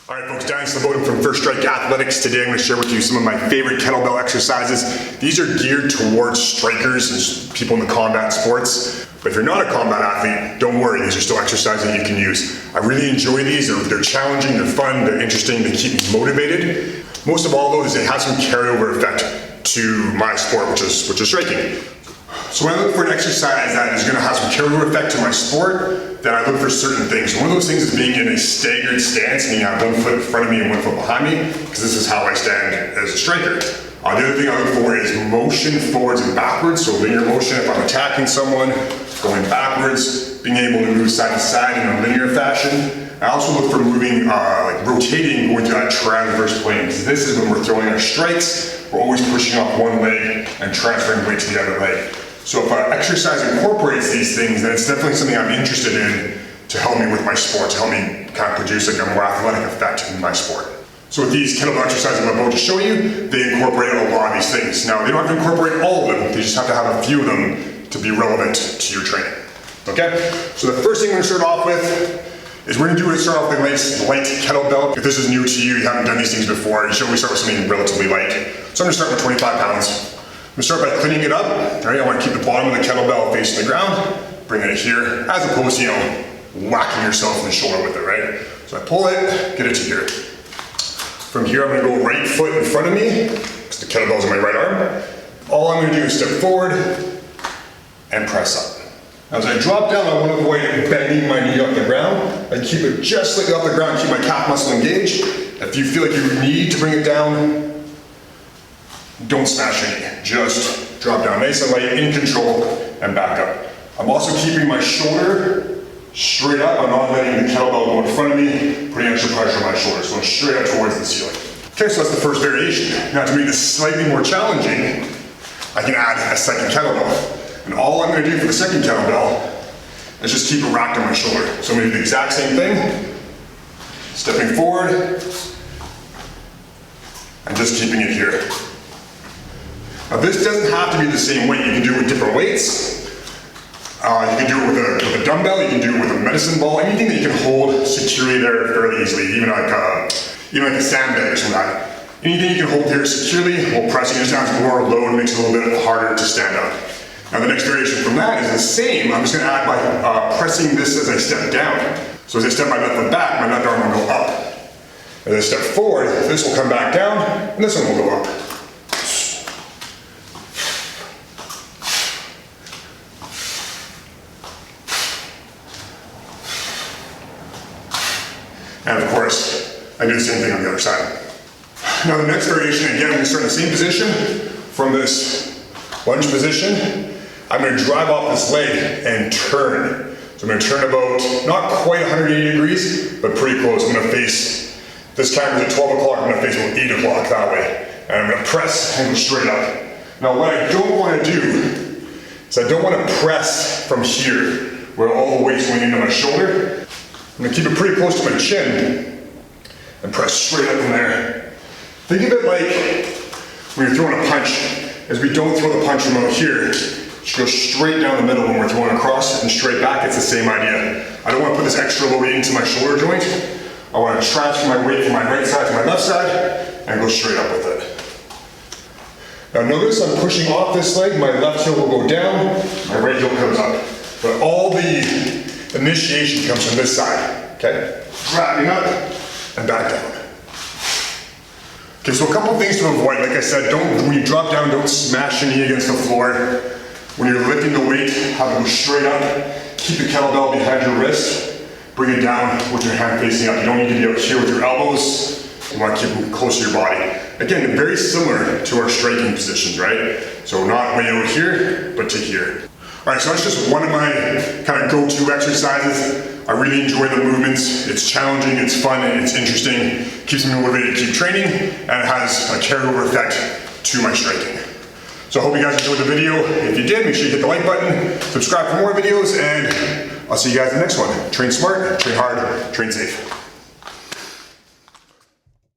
All right, folks, Dennis Lebotin from First Strike Athletics. Today I'm going to share with you some of my favorite kettlebell exercises. These are geared towards strikers and people in the combat sports. But if you're not a combat athlete, don't worry, these are still exercises that you can use. I really enjoy these. They're challenging, they're fun, they're interesting, they keep me motivated. Most of all, though, is they have some carryover effect to my sport, which is striking. So when I look for an exercise that is going to have some carryover effect to my sport, then I look for certain things. One of those things is being in a staggered stance, meaning I have one foot in front of me and one foot behind me, because this is how I stand as a striker. The other thing I look for is motion forwards and backwards. So linear motion, if I'm attacking someone, going backwards, being able to move side to side in a linear fashion. I also look for moving, like rotating, going to that transverse plane, because this is when we're throwing our strikes. We're always pushing off one leg and transferring weight to the other leg. So if exercise incorporates these things, then it's definitely something I'm interested in to help me with my sport, to help me kind of produce like a more athletic effect in my sport. So with these kettlebell exercises I'm about to show you, they incorporate a lot of these things. Now, they don't have to incorporate all of them, they just have to have a few of them to be relevant to your training. Okay? So the first thing we're gonna start off with is we're gonna start off with a light kettlebell. If this is new to you, you haven't done these things before, you should always start with something relatively light. So I'm gonna start with 25 pounds. I'm gonna start by cleaning it up. All right, I wanna keep the bottom of the kettlebell facing the ground, bring it here, as opposed to, whacking yourself in the shoulder with it, right? So I pull it, get it to here. From here, I'm gonna go right foot in front of me, because the kettlebell's in my right arm. All I'm gonna do is step forward and press up. Now, as I drop down, I wanna avoid bending my knee off the ground. I keep it just slightly off the ground, keep my calf muscle engaged. If you feel like you need to bring it down, don't smash your knee, just drop down nice and light, in control, and back up. I'm also keeping my shoulder straight up. I'm not letting the kettlebell go in front of me, putting extra pressure on my shoulders, going straight up towards the ceiling. Okay, so that's the first variation. Now to make this slightly more challenging, I can add a second kettlebell. And all I'm gonna do for the second kettlebell is just keep it racked on my shoulder. So I'm gonna do the exact same thing, stepping forward, and just keeping it here. Now this doesn't have to be the same weight. You can do it with different weights. You can do it with a dumbbell, you can do it with a medicine ball, anything that you can hold securely there fairly easily, even like a sandbag or something like that. Anything you can hold here securely while pressing it down to more load makes it a little bit harder to stand up. Now the next variation from that is the same. I'm just gonna add by pressing this as I step down. So as I step my left foot back, my left arm will go up. As I step forward, this will come back down, and this one will go up. And of course, I do the same thing on the other side. Now the next variation, again, I'm gonna start in the same position. From this lunge position, I'm gonna drive off this leg and turn. So I'm gonna turn about, not quite 180 degrees, but pretty close. I'm gonna face, this camera's at 12 o'clock, I'm gonna face about 8 o'clock that way. And I'm gonna press and go straight up. Now what I don't wanna do is I don't wanna press from here, where all the weight's going into my shoulder. I'm gonna keep it pretty close to my chin and press straight up from there. Think of it like when you're throwing a punch, as we don't throw the punch from out here, just go straight down the middle when we're throwing across and straight back, it's the same idea. I don't wanna put this extra load into my shoulder joint. I wanna transfer my weight from my right side to my left side and go straight up with it. Now notice I'm pushing off this leg, my left heel will go down, my right heel comes up. But all the initiation comes from this side, okay? Grabbing up and back down. Okay, so a couple things to avoid. Like I said, when you drop down, don't smash your knee against the floor. When you're lifting the weight, have it go straight up. Keep the kettlebell behind your wrist. Bring it down with your hand facing up. You don't need to be up here with your elbows. You want to keep them close to your body. Again, very similar to our striking positions, right? So not way out here, but to here. All right, so that's just one of my kind of go-to exercises. I really enjoy the movements. It's challenging, it's fun, and it's interesting. Keeps me motivated to keep training, and it has a carryover effect to my striking. So I hope you guys enjoyed the video. If you did, make sure you hit the like button, subscribe for more videos, and I'll see you guys in the next one. Train smart, train hard, train safe.